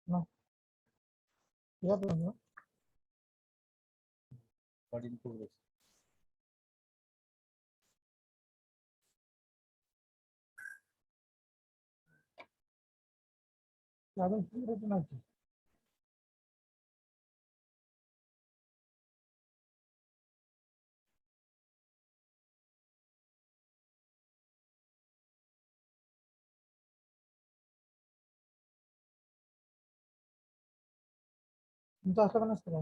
No, what one? But in progress. Adam written out. तुमचं असं पण असतं का?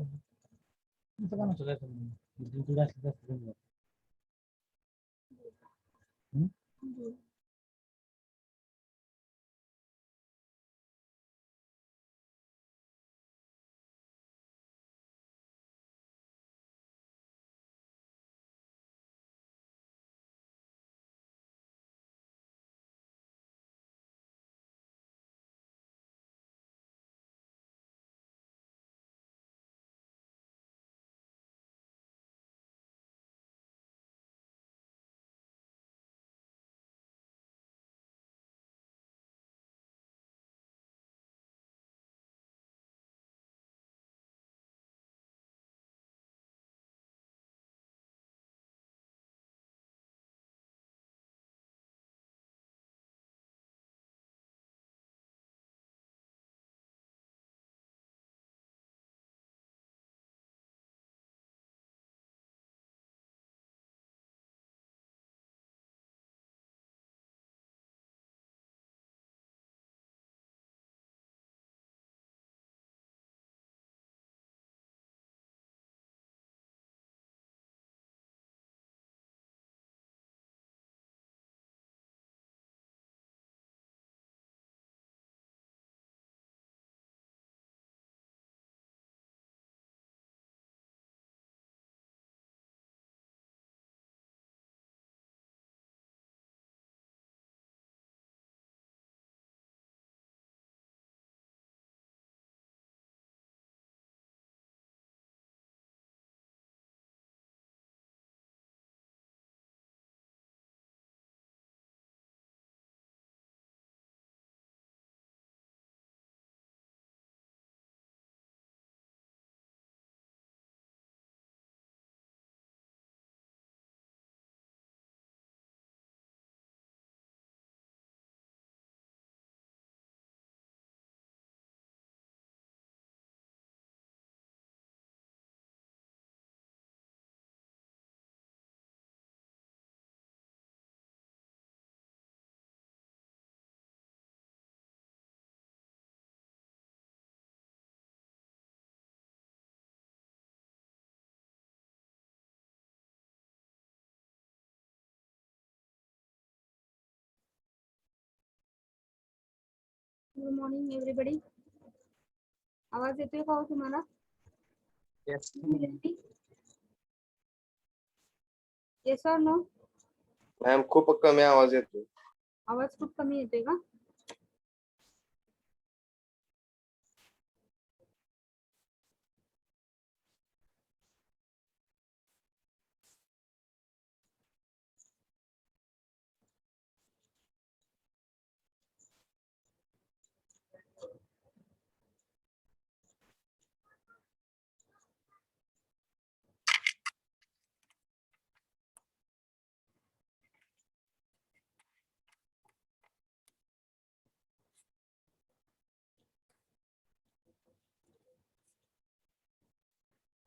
तुमचं पण असतं. तुला तुला असलं गुड मॉर्निंग एव्हरीबडी. आवाज येतोय का हो तुम्हाला? Yes. येस और नो? मॅम खूप कमी आवाज येतो. आवाज खूप कमी येतोय का?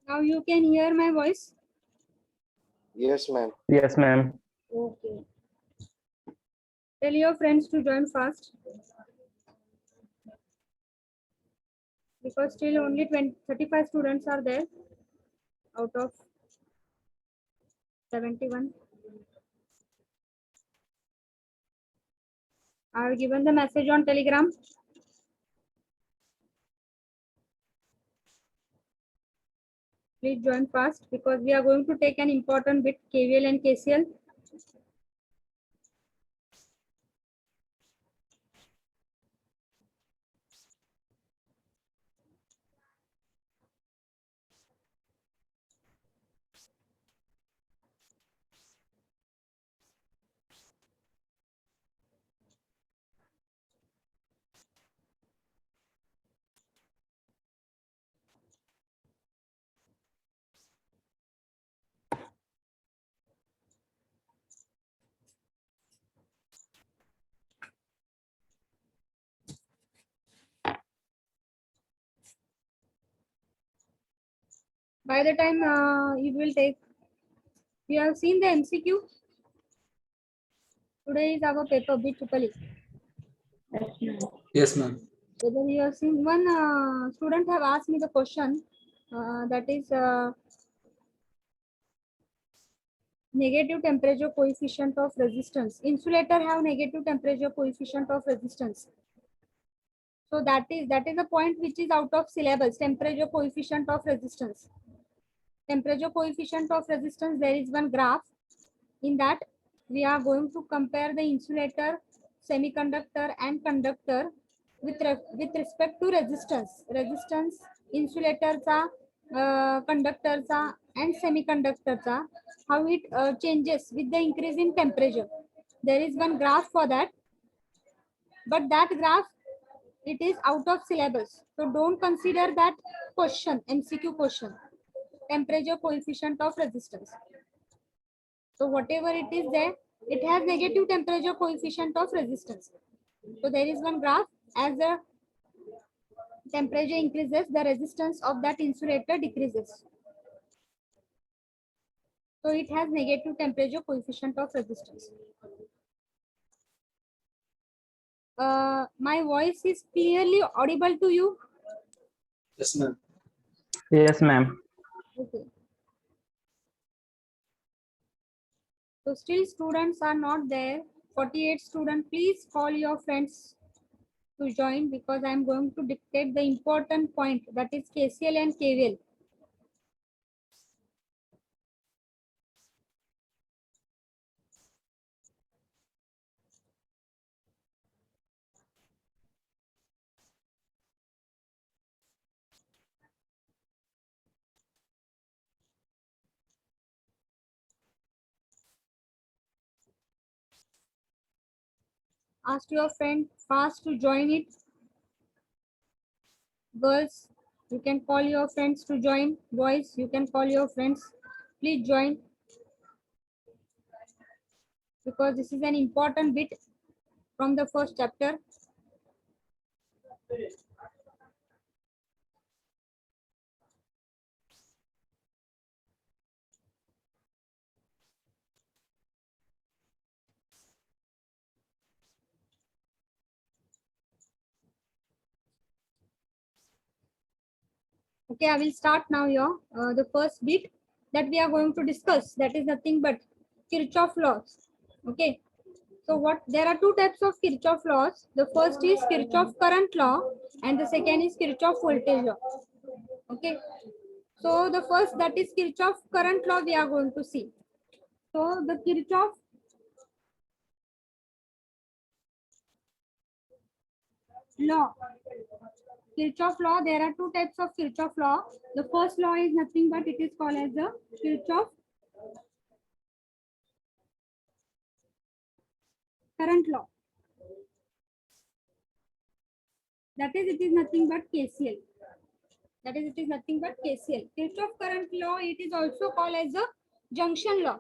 Now you can hear my voice. Yes ma'am. Yes, ma'am. Okay. Tell your friends to join fast. Because still only 35 students are there out of 71. I have given the message on Telegram. Please join fast because we are going to take an important bit, KVL and KCL. By the time you will take, you have seen the MCQ. Today is our paper B2E. Yes, ma'am. Whether you have seen, one student have asked me the question, that is negative temperature coefficient of resistance. Insulator have negative temperature coefficient of resistance. So that is the point which is out of syllabus. Temperature coefficient of resistance. Temperature coefficient of resistance. There is one graph. In that we are going to compare the insulator, semiconductor, and conductor with respect to resistance. Resistance, insulatorचा, conductorचा, and semiconductorचा, how it changes with the increase in temperature. There is one graph for that, but that graph, it is out of syllabus, so don't consider that question, MCQ question. Temperature coefficient of resistance. So whatever it is there, it has negative temperature coefficient of resistance. So there is one graph. As the temperature increases, the resistance of that insulator decreases. So it has negative temperature coefficient of resistance. My voice is clearly audible to you? Yes, ma'am. Yes, ma'am. Okay. So still students are not there. 48 students, please call your friends to join, because I am going to dictate the important point, that is KCL and KVL. Ask your friend fast to join it. Girls, you can call your friends to join. Boys, you can call your friends. Please join, because this is an important bit from the first chapter. Okay, I will start now here. The first bit that we are going to discuss, that is nothing but Kirchhoff laws. Okay. So there are two types of Kirchhoff laws. The first is Kirchhoff current law and the second is Kirchhoff voltage law. Okay. So the first, that is Kirchhoff current law, we are going to see. So the Kirchhoff law. Kirchhoff law, there are two types of Kirchhoff law. The first law is nothing but it is called as the Kirchhoff current law. That is, it is nothing but KCL. That is, it is nothing but KCL. Kirchhoff current law, it is also called as the junction law.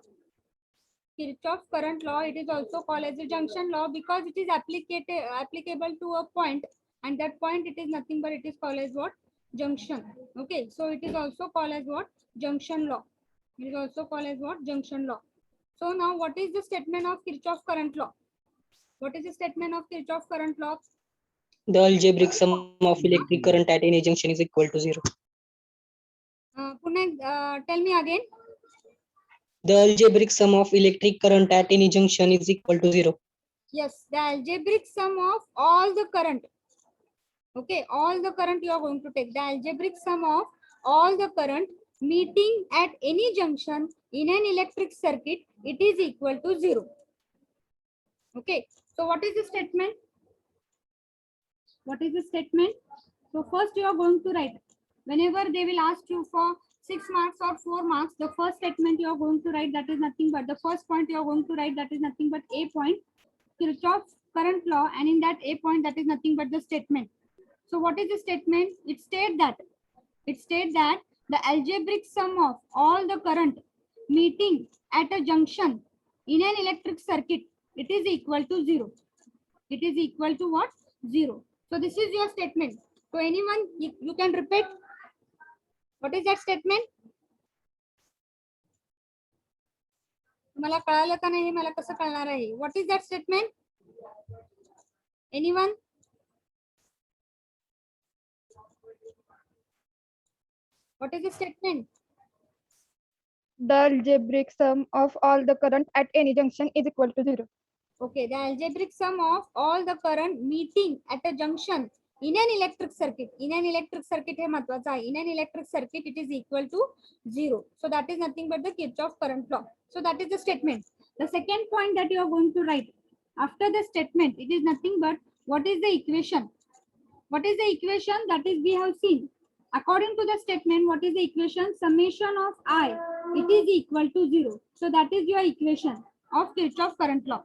Kirchhoff current law, it is also called as a junction law, because it is applicable to a point, and that point, it is nothing but it is called as what? Junction. Okay, so it is also called as what? Junction law. It is also called as what? Junction law. So now what is the statement of Kirchhoff current law? What is the statement of Kirchhoff current law? The algebraic sum of electric current at any junction is equal to 0. Punek, tell me again. The algebraic sum of electric current at any junction is equal to 0. Yes, the algebraic sum of all the current. Okay, all the current you are going to take. The algebraic sum of all the current meeting at any junction in an electric circuit, it is equal to 0. Okay, so what is the statement? What is the statement? So first you are going to write. Whenever they will ask you for 6 marks or 4 marks, the first statement you are going to write, that is nothing but the first point you are going to write, that is nothing but A point, Kirchhoff's current law, and in that A point, that is nothing but the statement. So what is the statement? It states that the algebraic sum of all the current meeting at a junction in an electric circuit, it is equal to 0. It is equal to what? 0. So this is your statement. So anyone, you can repeat. What is that statement? तुम्हाला कळालं का नाही हे मला कसं कळणार आहे? What is that statement? Anyone? What is the statement? The algebraic sum of all the current at any junction is equal to 0. Okay, the algebraic sum of all the current meeting at a junction in an electric circuit. In an electric circuit हे महत्वाचं आहे. In an electric circuit, it is equal to 0. So that is nothing but the Kirchhoff current law. So that is the statement. The second point that you are going to write after the statement, it is nothing but what is the equation? What is the equation? That is we have seen. According to the statement, what is the equation? Summation of I, it is equal to 0. So that is your equation of Kirchhoff current law.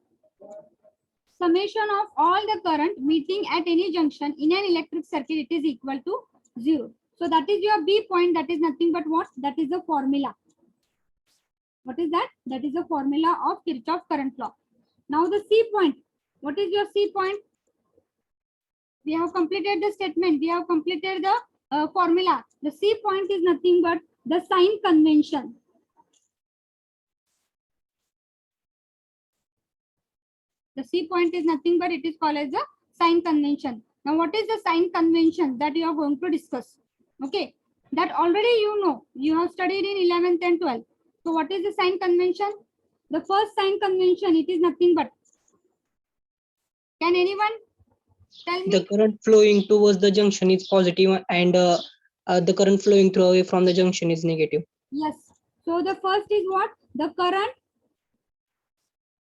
Summation of all the current meeting at any junction in an electric circuit, it is equal to 0. So that is your B point. That is nothing but what? That is the formula. What is that? That is the formula of Kirchhoff current law. Now the C point. What is your C point? We have completed the statement. We have completed the formula. The C point is nothing but the sign convention. The C point is nothing but it is called as the sign convention. Now, what is the sign convention that you are going to discuss? Okay, that already you know. You have studied in 11th and 12th. So, what is the sign convention? The first sign convention, it is nothing but. Can anyone tell me? The current flowing towards the junction is positive and the current flowing through away from the junction is negative. Yes. So, the first is what? The current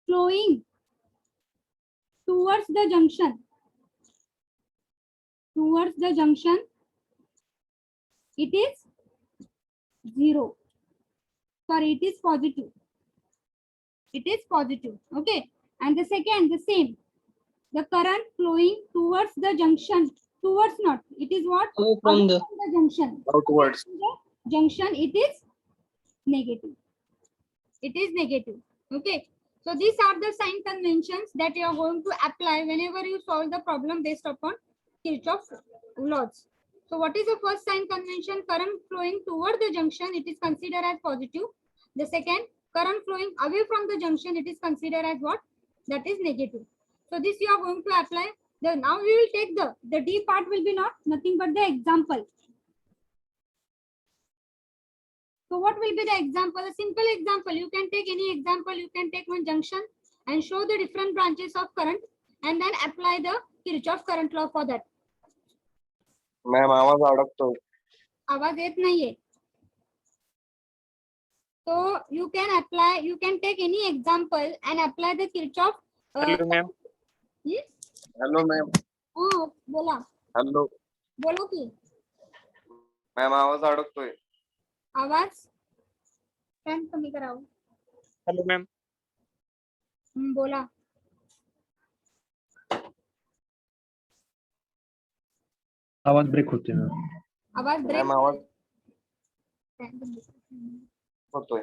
flowing towards the junction. Towards the junction, it is 0. Sorry, it is positive. It is positive. Okay. And the second, the same. The current flowing towards the junction. Towards not. It is what? Away from the junction. Outwards. The junction, it is negative. It is negative. Okay. So these are the sign conventions that you are going to apply whenever you solve the problem based upon Kirchhoff's laws. So what is the first sign convention? Current flowing toward the junction, it is considered as positive. The second, current flowing away from the junction, it is considered as what? That is negative. So this you are going to apply. Now we will take the D part will be not nothing but the example. So what will be the example? A simple example. You can take any example. You can take one junction and show the different branches of current and then apply the Kirchhoff current law for that. Ma'am आवाज अडकतोय. आवाज येत नाहीये. So you can apply. You can take any example and apply the Kirchhoff. Hello, ma'am. Yes. Hello ma'am. Oh, बोला. Hello बोलो की. Ma'am आवाज अडकतोय. आवाज fan कमी करावं. Hello, ma'am. बोला. आवाज ब्रेक होते मॅम. आवाज ब्रेक मॅम आवाज होतोय.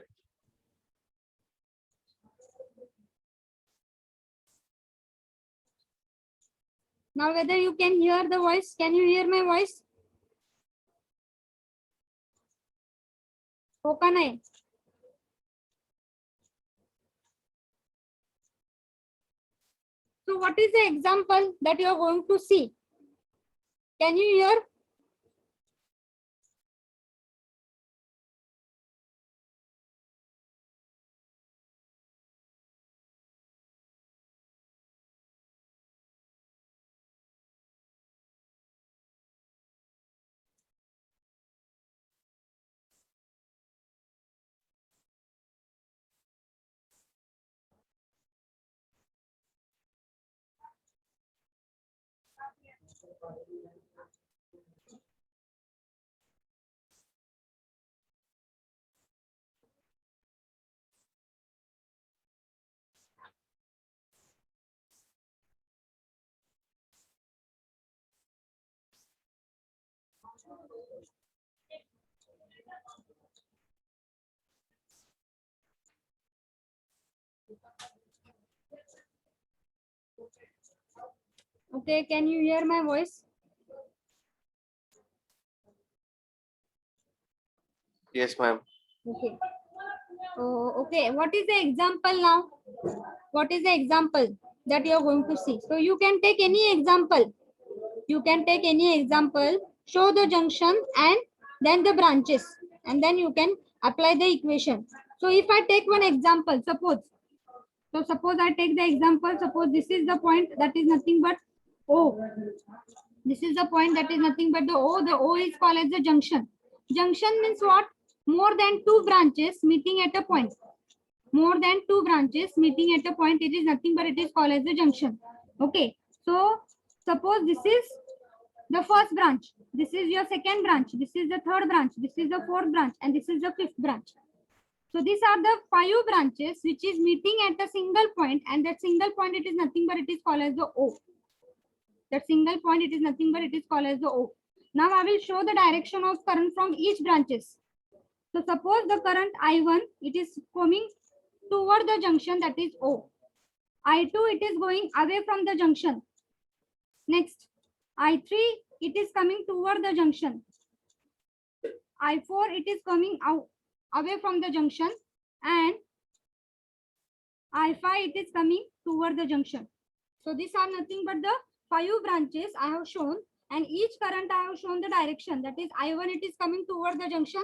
Now whether you can hear the voice, can you hear my voice? हो का नाही? So what is the example that you are going to see? Can you hear? Okay, can you hear my voice? Yes, ma'am. Okay. Oh, okay. What is the example now? What is the example that you are going to see? So you can take any example. You can take any example, show the junction and then the branches, and then you can apply the equation. So if I take one example, suppose I take the example, suppose this is the point that is nothing but O. This is the point that is nothing but the O. The O is called as the junction. Junction means what? More than two branches meeting at a point. More than two branches meeting at a point, it is nothing but it is called as the junction. Okay. So suppose this is the first branch. This is your second branch. This is the third branch. This is the fourth branch. And this is the fifth branch. So these are the 5 branches which is meeting at a single point, and that single point, it is nothing but it is called as the O. That single point, it is nothing but it is called as the O. Now I will show the direction of current from each branches. So suppose the current I1, it is coming toward the junction, that is O. I2, it is going away from the junction. Next, I3, it is coming toward the junction. I4, it is coming out away from the junction, and I5, it is coming toward the junction. So these are nothing but the 5 branches I have shown, and each current I have shown the direction. That is I1, it is coming toward the junction.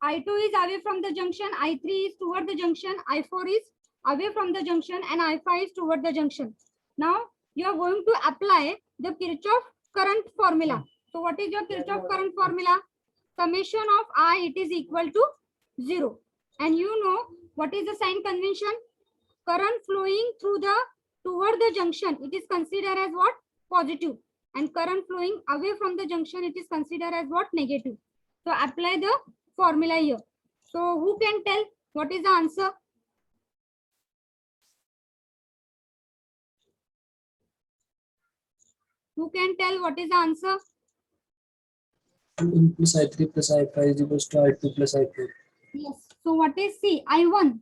I2 is away from the junction. I3 is toward the junction. I4 is away from the junction, and I5 is toward the junction. Now you are going to apply the Kirchhoff current formula. So what is your Kirchhoff current formula? Summation of I, it is equal to 0. And you know what is the sign convention? Current flowing through the toward the junction, it is considered as what? Positive. And current flowing away from the junction, it is considered as what? Negative. So apply the formula here. So who can tell what is the answer? Who can tell what is the answer? I1 plus I3 plus I5 is equals to I2 plus I4. Yes. So what is C? I1.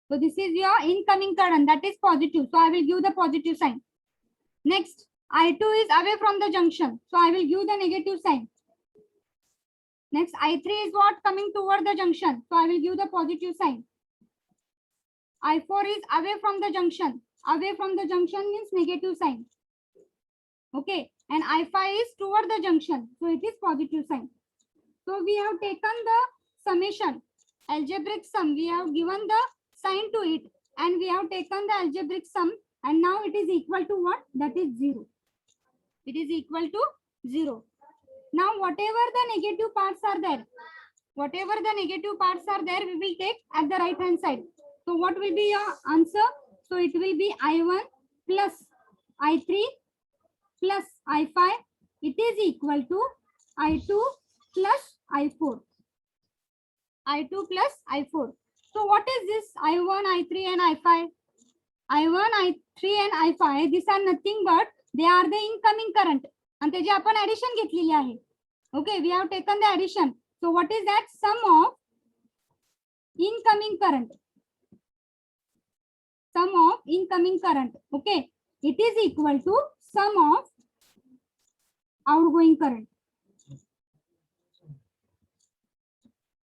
So this is your incoming current, that is positive. So I will give the positive sign. Next, I2 is away from the junction. So I will give the negative sign. Next, I3 is what? Coming toward the junction. So I will give the positive sign. I4 is away from the junction. Away from the junction means negative sign. Okay. And I5 is toward the junction. So it is positive sign. So we have taken the summation, algebraic sum. We have given the sign to it, and we have taken the algebraic sum, and now it is equal to what? That is 0. It is equal to 0. Now whatever the negative parts are there, we will take at the right hand side. So what will be your answer? So it will be I1 plus I3 plus I5. It is equal to I2 plus I4. I2 plus I4. So what is this I1, I3 and I5? I1, I3 and I5, these are nothing but they are the incoming current. And त्याची आपण addition घेतलेली आहे. Okay, we have taken the addition. So what is that? Sum of incoming current. Sum of incoming current. Okay, it is equal to sum of outgoing current.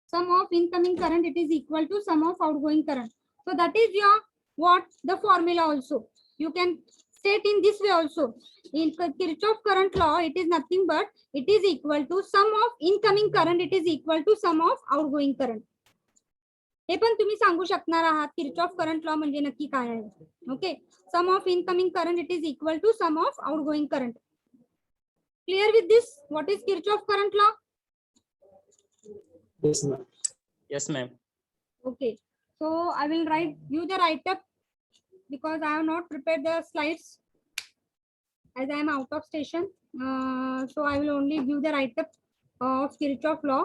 Sum of incoming current, it is equal to sum of outgoing current. So that is your what? The formula also. You can state in this way also. In Kirchhoff current law, it is nothing but it is equal to sum of incoming current, it is equal to sum of outgoing current. हे पण तुम्ही सांगू शकणार आहात Kirchhoff current law म्हणजे नक्की काय आहे. Okay, sum of incoming current it is equal to sum of outgoing current. Clear with this? What is Kirchhoff current law? Yes, ma'am. Yes, ma'am. Okay, so I will write up because I have not prepared the slides as I am out of station. So I will only give the write up of Kirchhoff law.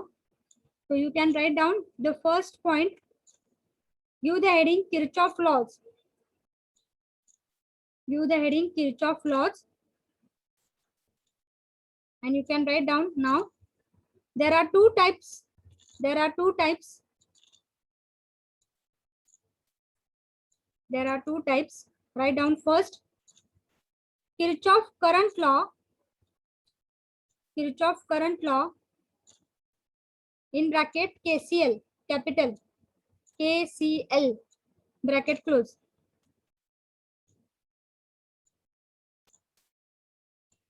So you can write down the first point. Give the heading Kirchhoff laws. Give the heading Kirchhoff laws. And you can write down now. There are two types. There are two types. There are two types. Write down first. Kirchhoff current law. Kirchhoff current law. In bracket KCL. capital KCL, bracket close.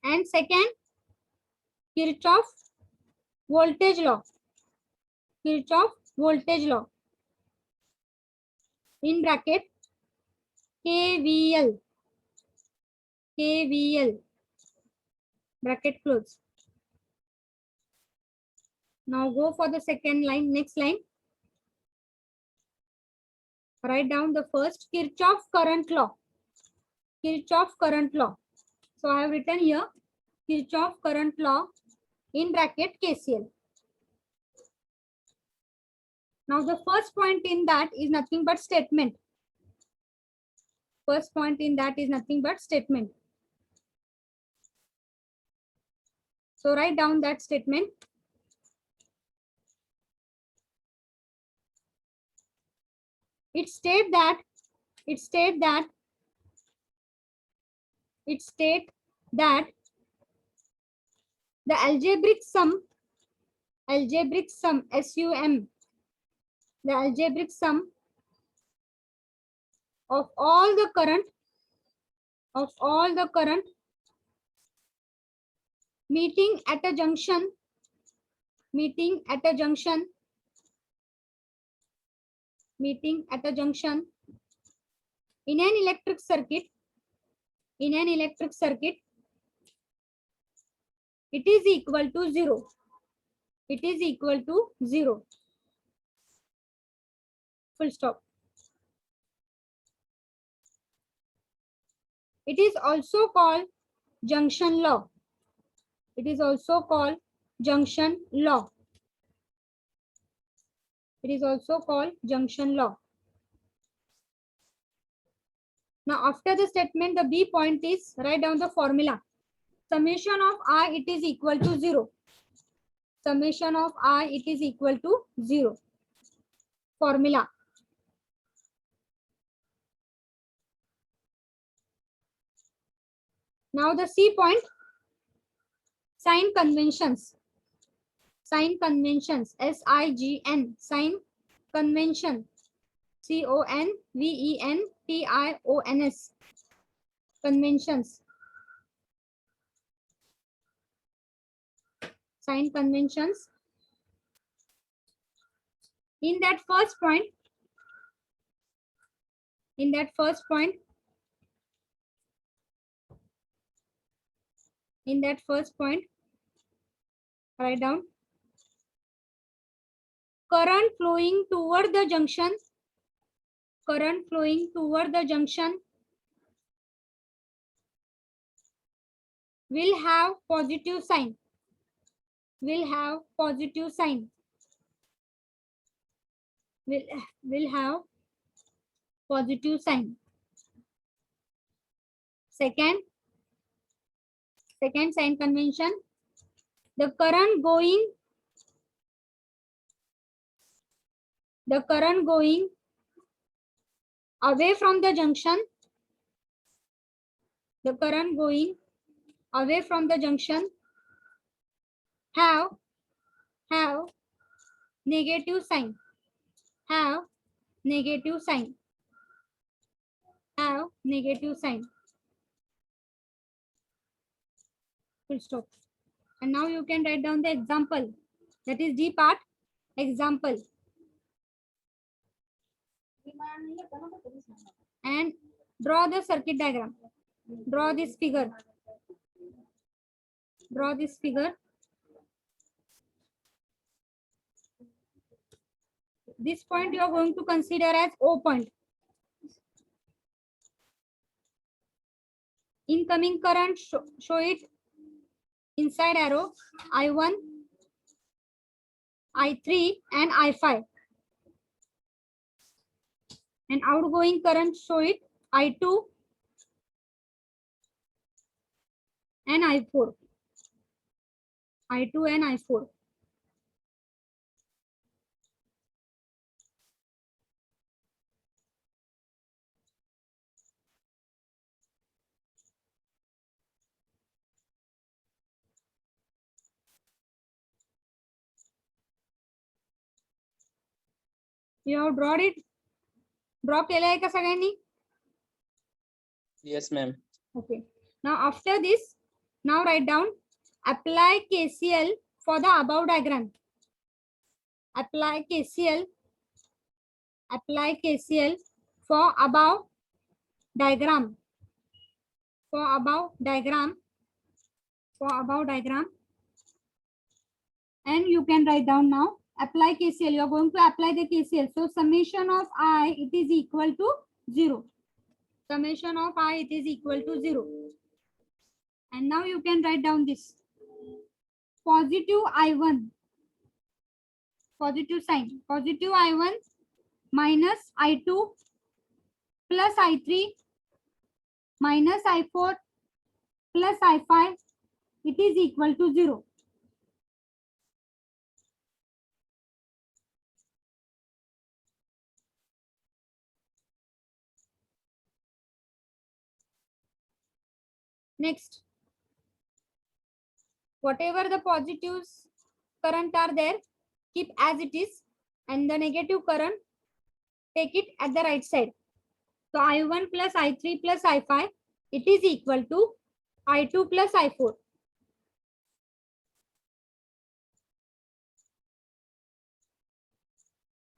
And second, Kirchhoff voltage law. Kirchhoff voltage law. In bracket KVL. KVL. Bracket close. Now go for the second line, next line. Write down the first Kirchhoff current law. Kirchhoff current law. So I have written here Kirchhoff current law in bracket KCL. Now the first point in that is nothing but statement. First point in that is nothing but statement. So write down that statement. It states that the algebraic sum SUM, the algebraic sum of all the current meeting at a junction in an electric circuit, it is equal to 0. It is equal to 0. Full stop. It is also called junction law. It is also called junction law. It is also called junction law. Now after the statement, the B point is write down the formula. Summation of I, it is equal to 0. Summation of I, it is equal to 0. Formula. Now the C point, sign conventions. Sign conventions, SIGN, sign convention, CONVENTIONS, conventions. Sign conventions. In that first point, write down current flowing toward the junction, will have positive sign, will have positive sign. Second sign convention, the current going away from the junction, have negative sign, full stop. And now you can write down the example, that is D part, example. And draw the circuit diagram. Draw this figure. This point you are going to consider as O point. Incoming current, show it inside arrow, I1, I3 and I5. And outgoing current, show it I2 and I4. You have drawn it. Draw केलं आहे का सगळ्यांनी? Yes, ma'am. Okay. Now after this, now write down apply KCL for the above diagram. Apply KCL. Apply KCL for above diagram. For above diagram. For above diagram. And you can write down now. Apply KCL. You are going to apply the KCL. So summation of I, it is equal to 0. Summation of I, it is equal to 0. And now you can write down this. Positive I1. Positive sign. Positive I1 minus I2 plus I3 minus I4 plus I5. It is equal to 0. Next, whatever the positives current are there, keep as it is, and the negative current, take it at the right side. So I1 plus I3 plus I5, it is equal to I2 plus I4.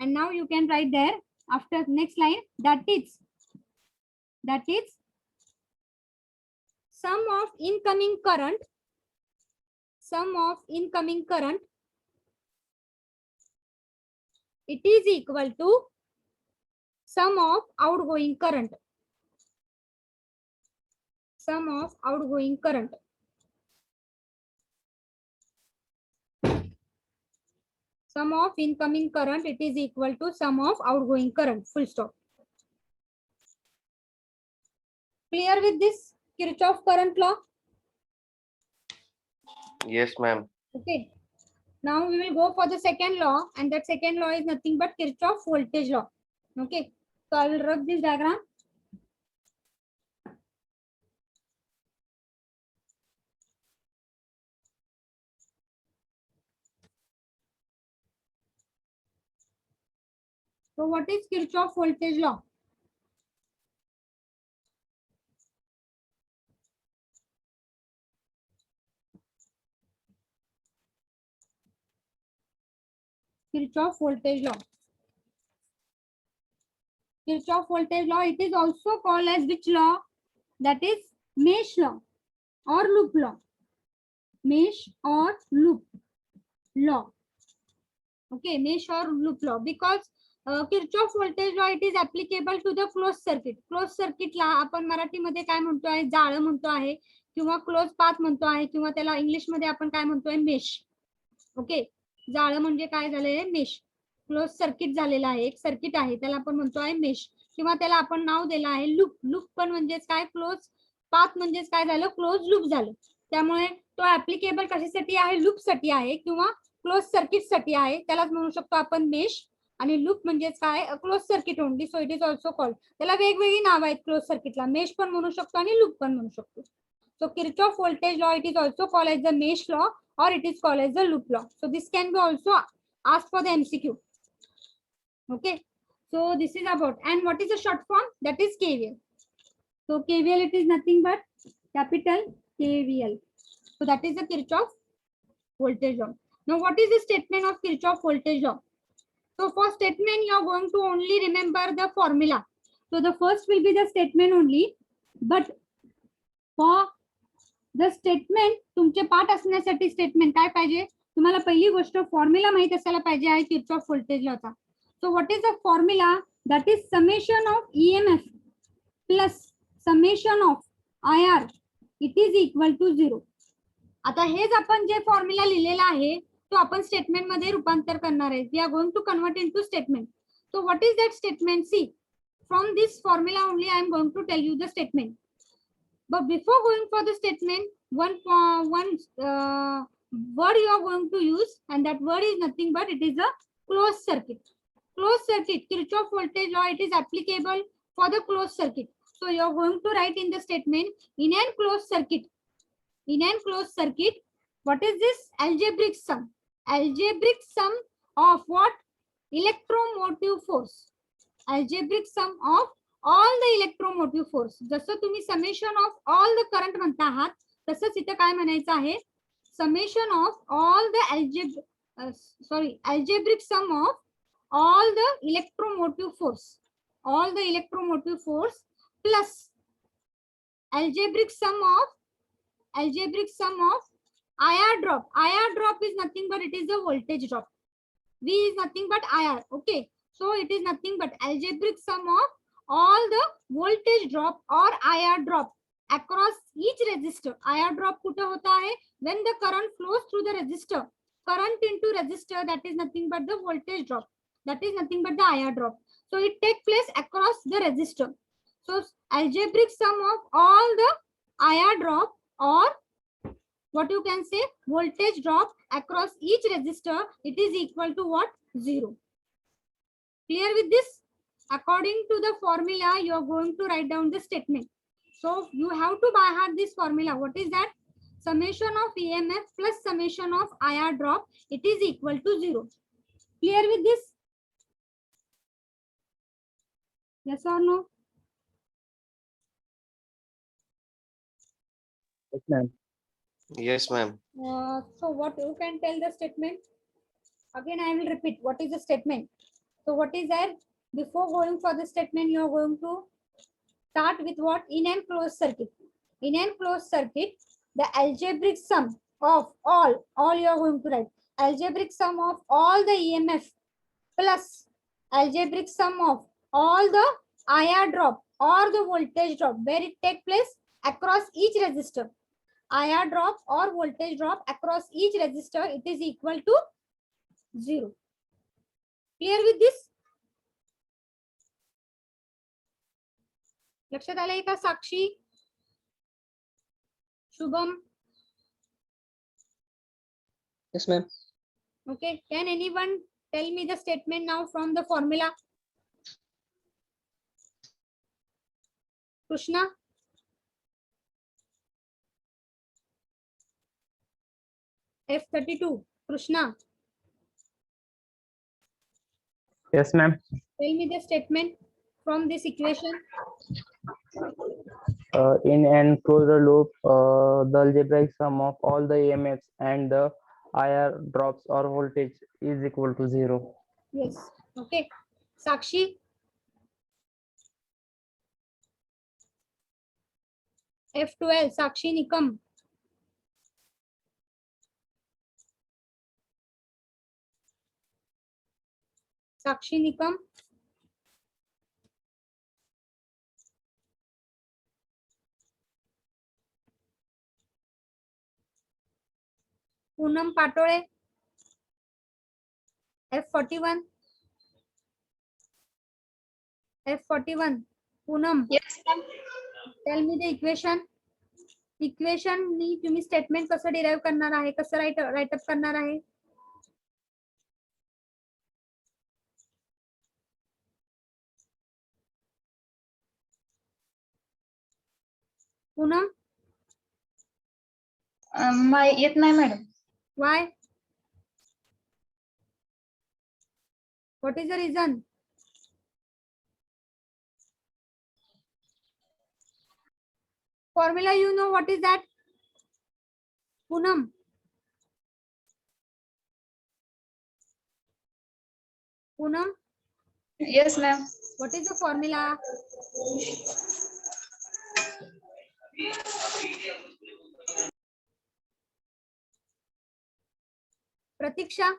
And now you can write there after next line, that is sum of incoming current, it is equal to sum of outgoing current. Sum of outgoing current. Sum of incoming current, it is equal to sum of outgoing current. Full stop. Clear with this Kirchhoff current law? Yes, ma'am. Okay. Now we will go for the second law, and that second law is nothing but Kirchhoff voltage law. Okay. So I will rub this diagram. So what is Kirchhoff voltage law? Kirchhoff voltage law. Kirchhoff voltage law, it is also called as which law? That is mesh law or loop law. Mesh or loop law. Okay, mesh or loop law, because Kirchhoff voltage law, it is applicable to the closed circuit. Closed circuit ला आपण मराठीमध्ये काय म्हणतो आहे, जाळं म्हणतो आहे, किंवा close path म्हणतो आहे, किंवा त्याला इंग्लिश मध्ये आपण काय म्हणतोय, मेश. ओके, जाळं म्हणजे काय झालंय, मेश. क्लोज सर्किट झालेला आहे, एक सर्किट आहे, त्याला आपण म्हणतो आहे मेश, किंवा त्याला आपण नाव दिलं आहे लूप. लूप पण म्हणजेच काय, क्लोज पाथ म्हणजेच काय झालं, क्लोज लूप झालं. त्यामुळे तो ऍप्लिकेबल कशासाठी आहे, लूप साठी आहे, किंवा क्लोज सर्किट साठी आहे, त्यालाच म्हणू शकतो आपण मेश. आणि लूप म्हणजेच काय, close circuit only. So it is also called, त्याला वेगवेगळी नाव आहेत क्लोज सर्किटला, मेश पण म्हणू शकतो आणि लूप पण म्हणू शकतो. सो Kirchhoff voltage law, it is also called as the mesh law or it is called as the loop law. So this can be also asked for the MCQ. Okay, so this is about, and what is the short form, that is KVL. So KVL, it is nothing but capital KVL. So that is the Kirchhoff voltage law. Now what is the statement of Kirchhoff voltage law? So for statement you are going to only remember the formula. So the first will be the statement only, but for the statement, तुमचे पाठ असण्यासाठी statement काय पाहिजे, तुम्हाला पहिली गोष्ट formula माहित असायला पाहिजे आहे Kirchhoff voltage law चा. So what is the formula? That is summation of EMF plus summation of IR, it is equal to 0. आता हेच आपण जे फॉर्म्युला लिहिलेला आहे तो आपण स्टेटमेंट मध्ये रूपांतर करणार आहे. We are going to convert into statement. So what is that statement? See, from this formula only I am going to tell you the statement. But before going for the statement, one word you are going to use, and that word is nothing but it is a closed circuit. Closed circuit, Kirchhoff voltage law, it is applicable for the closed circuit. So you are going to write in the statement, in an closed circuit. In an closed circuit, what is this? Algebraic sum. Algebraic sum of what? Electromotive force, algebraic sum of all the electromotive force. जसं तुम्ही summation of all the current म्हणता आहात तसंच इथं काय म्हणायचं आहे, summation of all the algebraic sum of all the electromotive force, all the electromotive force plus algebraic sum of IR drop. IR drop is nothing but it is the voltage drop. V is nothing but IR. Okay, so it is nothing but algebraic sum of all the voltage drop or IR drop across each resistor. IR drop कुठे होता है, when the current flows through the resistor, current into resistor, that is nothing but the voltage drop, that is nothing but the IR drop. So it takes place across the resistor. So algebraic sum of all the IR drop or what you can say voltage drop across each resistor, it is equal to what? 0. Clear with this? According to the formula, you are going to write down the statement. So you have to by heart this formula. What is that? Summation of EMF plus summation of IR drop, it is equal to 0. Clear with this? Yes or no? Yes, ma'am. Yes, ma'am. So what you can tell the statement? Again, I will repeat. What is the statement? So what is there? Before going for the statement, you are going to start with what? In and closed circuit. In and closed circuit, the algebraic sum of all you are going to write. Algebraic sum of all the EMF plus algebraic sum of all the IR drop or the voltage drop where it take place across each resistor. IR drop or voltage drop across each resistor, it is equal to 0. Clear with this? लक्षात आलंय का साक्षी, Shubham? Yes, ma'am. Okay, can anyone tell me the statement now from the formula? Krishna? F32, Krishna, Yes, ma'am. tell me the statement from this equation. In an closed loop, the algebraic sum of all the EMFs and the IR drops or voltage is equal to 0. Yes, okay. Sakshi? F12, Sakshi Nikam. Sakshi Nikam. Poonam Patole. F41. F41. Poonam. Yes, ma'am. Tell me the equation. Equation नी तुम्ही statement कसं derive करणार आहे, कसं right up करणार आहे? पूनम, येत नाही madam. why? What is the reason? Formula, you know what is that? Poonam. Poonam, Yes, ma'am. what is the formula? Pratiksha.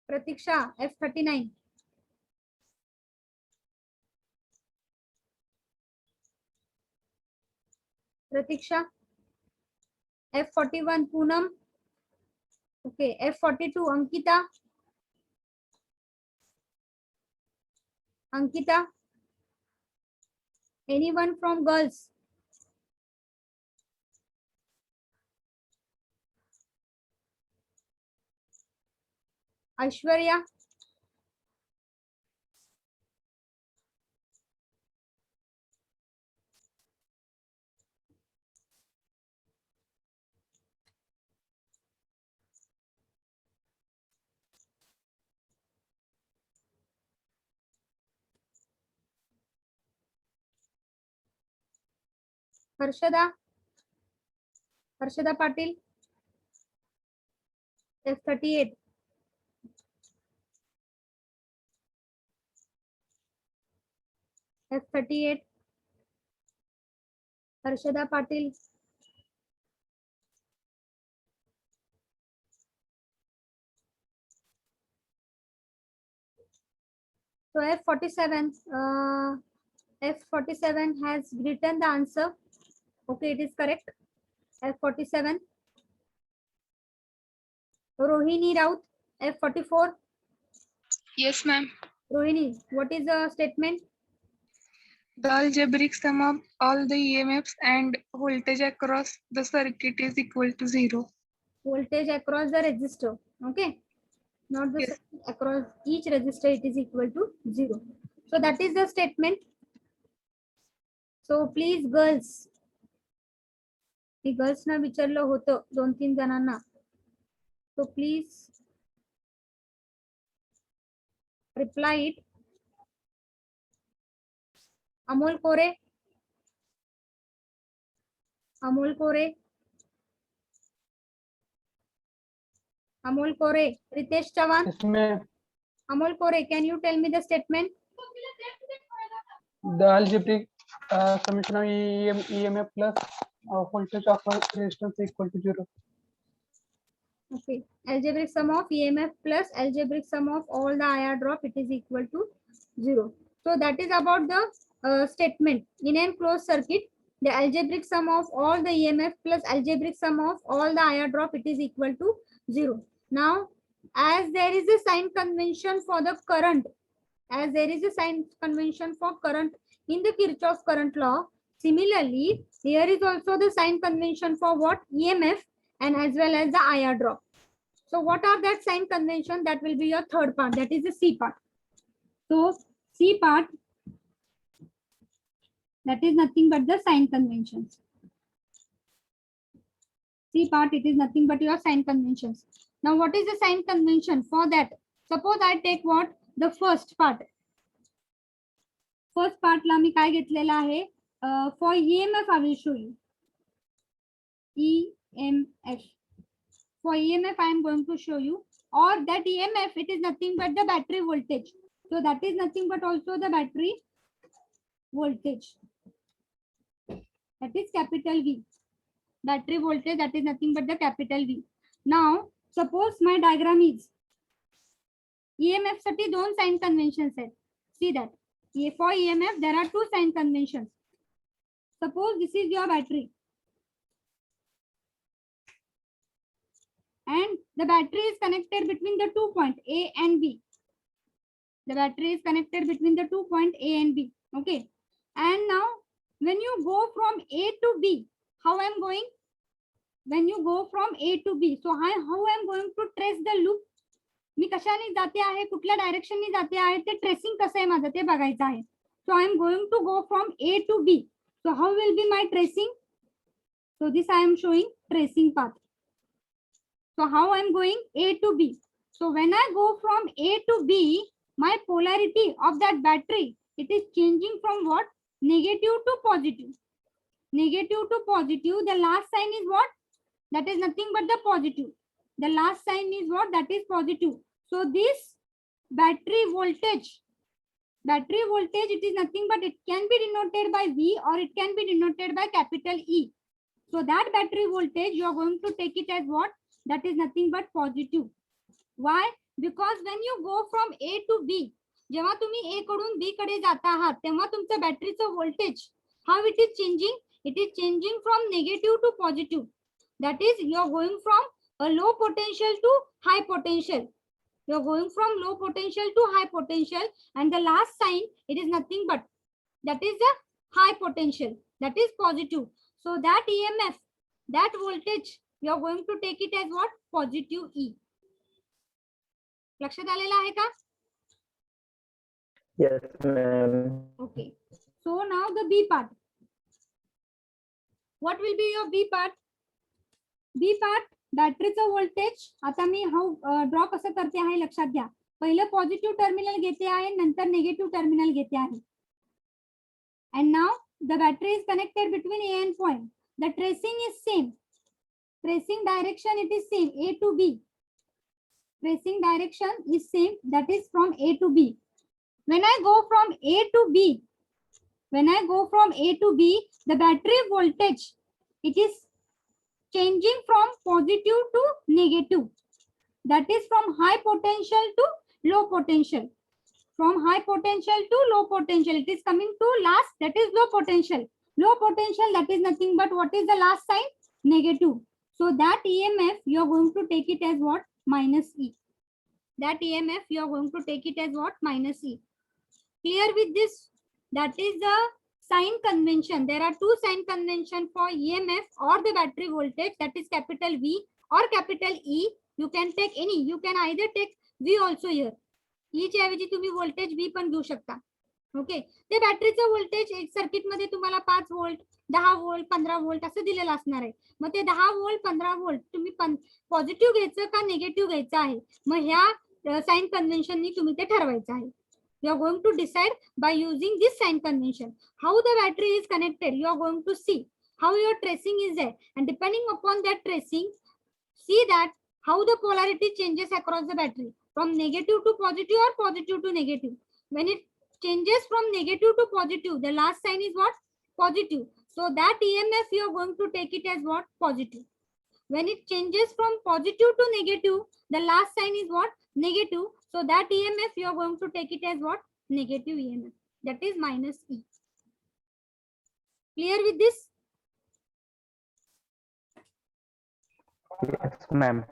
Pratiksha, F39. Pratiksha. F41, Poonam. Okay, F42, Ankita. Ankita. Anyone from girls? Aishwarya. Harshada Patil F38. F38. Harshada Patil. So F47. F47 has written the answer. Okay, it is correct. F47. Rohini Raut, F44. Yes, ma'am. Rohini, what is the statement? The algebraic sum of all the EMFs and voltage across the circuit is equal to 0. Voltage across the resistor. Okay, not the Yes. circuit, across each resistor it is equal to 0. So that is the statement. So please girls, me girls ना विचारलं होतं 2-3 जणांना. So please reply it. Amol Kore. Amol Kore. Amol Kore. Ritesh Chavan. Yes, ma'am. Amol Kore, can you tell me the statement? The algebraic summation of EMF plus voltage of resistance equal to 0. Okay. Algebraic sum of EMF plus algebraic sum of all the IR drop, it is equal to 0. So that is about the statement. In a closed circuit, the algebraic sum of all the EMF plus algebraic sum of all the IR drop, it is equal to 0. Now, as there is a sign convention for the current, as there is a sign convention for current in the Kirchhoff current law, similarly, here is also the sign convention for what? EMF and as well as the IR drop. So what are that sign convention? That will be your third part. That is the C part. So C part, that is nothing but the sign conventions. C part, it is nothing but your sign conventions. Now what is the sign convention? For that, suppose I take what? The first part. First part ला मी काय घेतलेला आहे? For EMF I will show you. EMF. For EMF I am going to show you. Or that EMF, it is nothing but the battery voltage. So that is nothing but also the battery voltage. That is capital V. Battery voltage, that is nothing but the capital V. Now, suppose my diagram is EMF साठी 2 sign conventions आहेत. See that. For EMF, there are 2 sign conventions. Suppose this is your battery. And the battery is connected between the 2 points A and B. The battery is connected between the 2 points A and B. Okay. And now, when you go from A to B, how I am going? When you go from A to B, so how I am going to trace the loop? मी कशाने जाते आहे, कुठल्या डायरेक्शनने जाते आहे, ते tracing कसं आहे माझं ते बघायचं आहे. So I am going to go from A to B. So how will be my tracing? So this I am showing tracing path. So how I am going A to B? So when I go from A to B, my polarity of that battery, it is changing from what? Negative to positive. Negative to positive. The last sign is what? That is nothing but the positive. The last sign is what? That is positive. So this battery voltage, it is nothing but it can be denoted by V or it can be denoted by capital E. So that battery voltage, you are going to take it as what? That is nothing but positive. Why? Because when you go from A to B, जेव्हा तुम्ही A कडून B कडे जाता आहात, तेव्हा तुमचं बॅटरीचं voltage, how it is changing? It is changing from negative to positive. That is, you are going from a low potential to high potential. You are going from low potential to high potential, and the last sign, it is nothing but that is the high potential. That is positive. So that EMF, that voltage, you are going to take it as what? Positive E. लक्षात आलेलं आहे का? Yes, ma'am. Okay. So now the B part. What will be your B part? B part, बॅटरीचं voltage. आता मी draw कसं करते आहे लक्षात घ्या. पहिलं पॉझिटिव्ह टर्मिनल घेते आहे, नंतर निगेटिव्ह टर्मिनल घेते आहे. And now the battery is connected between A and point. The tracing is same. Tracing direction, it is same, A to B. Tracing direction is same, that is from A to B. When I go from A to B, the battery voltage, it is changing from positive to negative. That is from high potential to low potential. From high potential to low potential. It is coming to last, that is low potential. Low potential, that is nothing but what is the last sign? Negative. So that EMF, you are going to take it as what? Minus E. That EMF, you are going to take it as what? Minus E. Clear with this? That is the sign convention. There are two sign convention for EMF or the battery voltage, that is capital V or capital E. You can take any. You can either take V also here. E च्या ऐवजी तुम्ही voltage V पण घेऊ शकता. Okay, ते बॅटरीचं voltage एक circuit मध्ये तुम्हाला 5 व्होल्ट 10 व्होल्ट 15 व्होल्ट असं दिलेलं असणार आहे. मग ते 10 व्होल्ट 15 व्होल्ट तुम्ही पॉझिटिव्ह घ्यायचं का निगेटिव्ह घ्यायचं आहे, मग ह्या साइन कन्व्हेन्शननी तुम्ही ते ठरवायचं आहे. You are going to decide by using this sign convention. How the battery is connected, you are going to see how your tracing is there, and depending upon that tracing, see that how the polarity changes across the battery from negative to positive or positive to negative. When it changes from negative to positive, the last sign is what? Positive. So that EMF you are going to take it as what? Positive. When it changes from positive to negative, the last sign is what? Negative. So that EMF you are going to take it as what? Negative EMF. That is minus E. Clear with this? Yes, ma'am.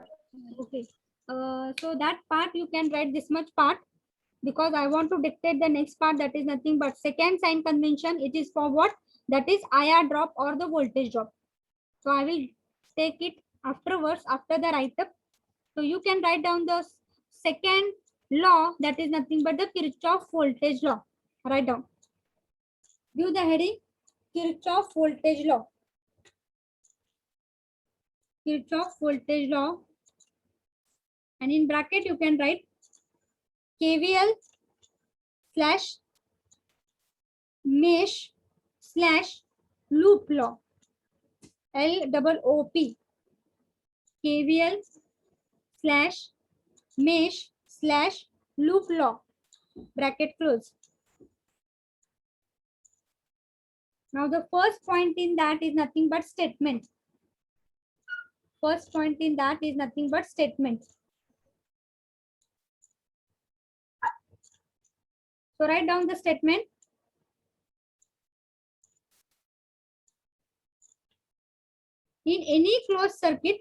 Okay. So that part you can write this much part, because I want to dictate the next part, that is nothing but second sign convention. It is for what? That is IR drop or the voltage drop. So I will take it afterwards, after the write up. So you can write down the second law, that is nothing but the Kirchhoff voltage law. Write down. Give the heading Kirchhoff voltage law. Kirchhoff voltage law. And in bracket you can write KVL slash mesh slash loop law. LOOP. KVL slash mesh slash loop law. Bracket close. Now the first point in that is nothing but statement. First point in that is nothing but statement. So write down the statement. In any closed circuit,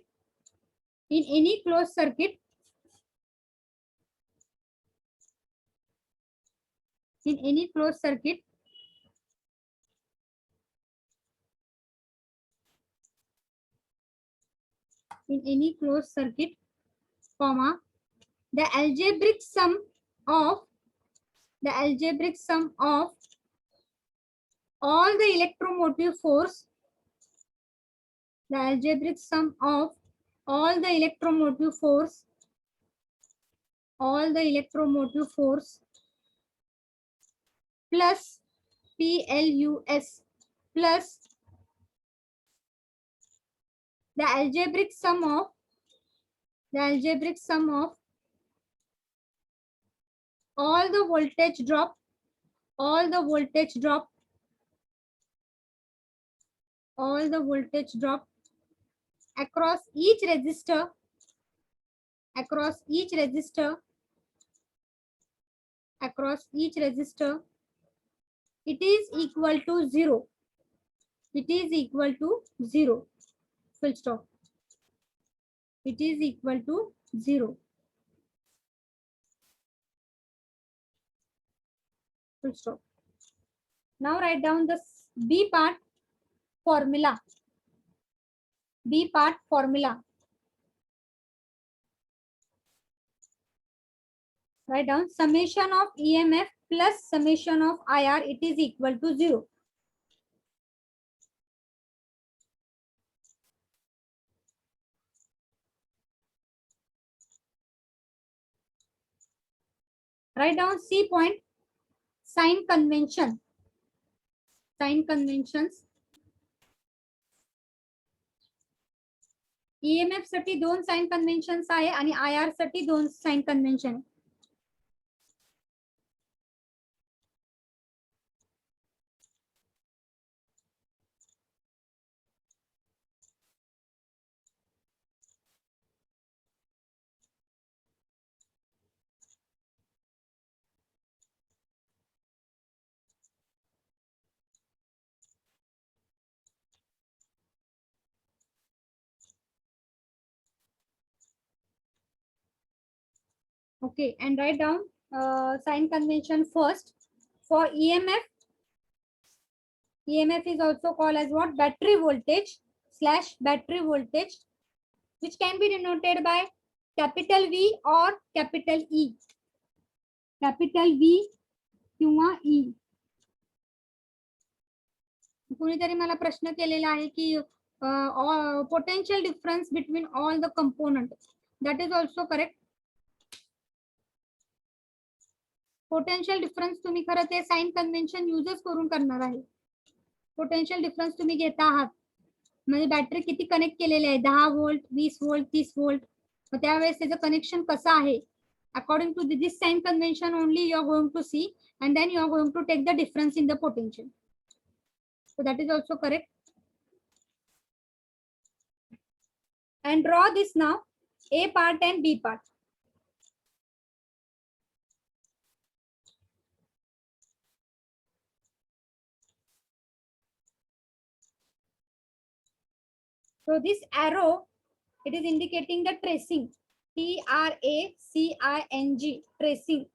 in any closed circuit, in any closed circuit, in any closed circuit, comma, the algebraic sum of all the electromotive force, the algebraic sum of all the electromotive force plus PLUS plus the algebraic sum of all the voltage drop across each resistor it is equal to 0. It is equal to 0. Full stop. It is equal to 0. Full stop. Now write down the B part formula. B part formula. Write down summation of EMF plus summation of IR, it is equal to 0. Write down C point, sign convention. sign conventions. EMF साठी 2 sign conventions आहे आणि IR साठी 2 sign convention. Okay, and write down sign convention first. For EMF, EMF is also called as what? Battery voltage / battery voltage, which can be denoted by capital V or capital E. Capital V किंवा E. कोणीतरी मला प्रश्न केलेला आहे की potential difference between all the component. That is also correct. Potential difference तुम्ही खरं ते साइन कन्व्हेन्शन युजच करून करणार आहे. पोटेन्शियल डिफरन्स तुम्ही घेता आहात म्हणजे बॅटरी किती कनेक्ट केलेली आहे, 10 व्होल्ट, 20 व्होल्ट, 30 व्होल्ट, मग त्यावेळेस त्याचं कनेक्शन कसं आहे. According to this sign convention only you are going to see and then you are going to take the difference in the potential. So that is also correct. And draw this now A part and B part. So this arrow, it is indicating the tracing. TRACING, tracing.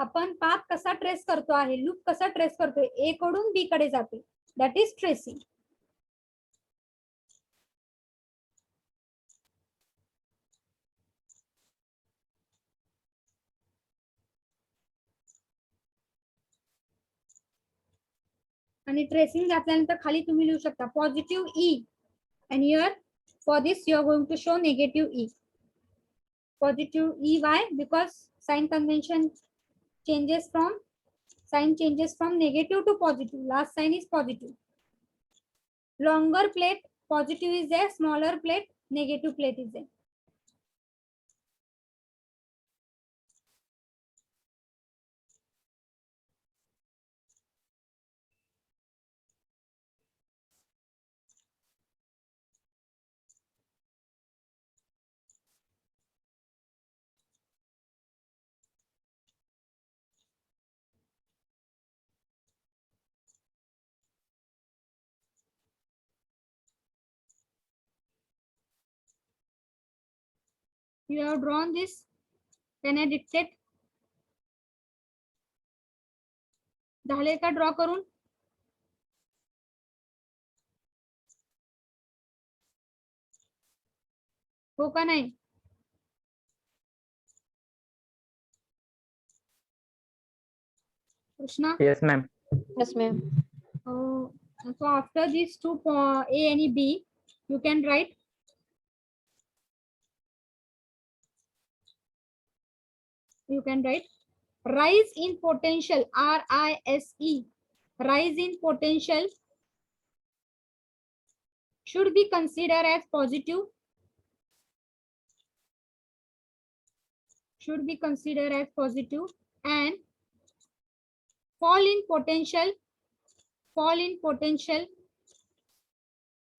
आपण path कसा trace करतो आहे, loop कसा trace करतोय, A कडून B कडे जाते, that is tracing. आणि ट्रेसिंग घातल्यानंतर खाली तुम्ही लिहू शकता positive E and here for this you are going to show negative E. Positive E, why? Because sign convention changes from negative to positive. Last sign is positive. Longer plate positive is there, smaller plate negative plate is there. You have drawn this, then I dictate. झाले का draw करून? हो का नाही? Krishna? Yes, ma'am. Yes, ma'am. So after these two A and B, you can write rise in potential, RISE. Rise in potential should be considered as positive. Should be considered as positive, and fall in potential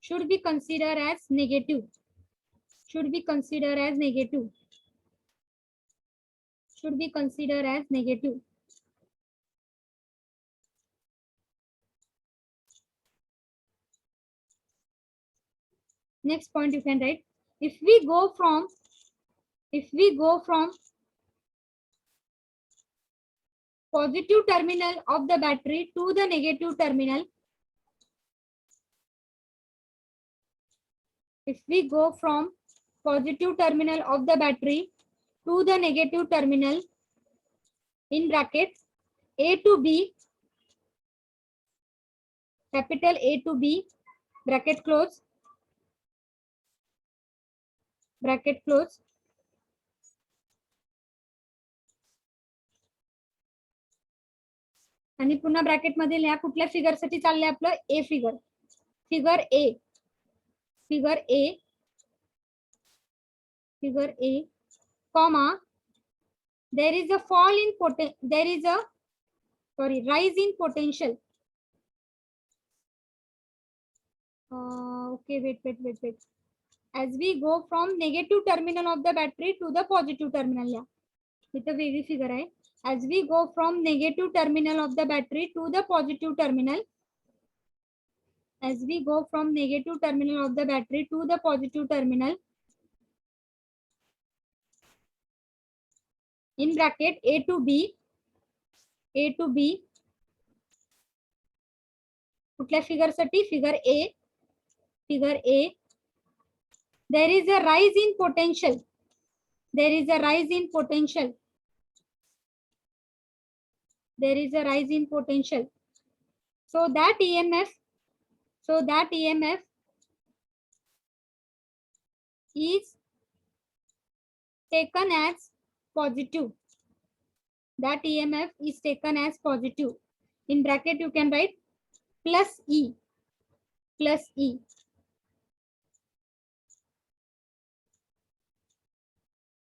should be considered as negative. Should be considered as negative. Should be considered as negative. Next point you can write. If we go from positive terminal of the battery to the negative terminal, if we go from positive terminal of the battery to the negative terminal, in brackets A to B, capital A to B, bracket close, bracket close. आणि पुन्हा bracket मध्ये लिहा कुठल्या figure साठी चाललंय आपलं A figure figure A comma there is a fall in there is a rise in potential. Okay, wait. As we go from negative terminal of the battery to the positive terminal. Yeah, it's a very figure. Right? As we go from negative terminal of the battery to the positive terminal. As we go from negative terminal of the battery to the positive terminal. In bracket A to B. कुठल्या figure साठी figure A there is a rise in potential. So that EMF is taken as positive. That EMF is taken as positive. In bracket you can write plus E.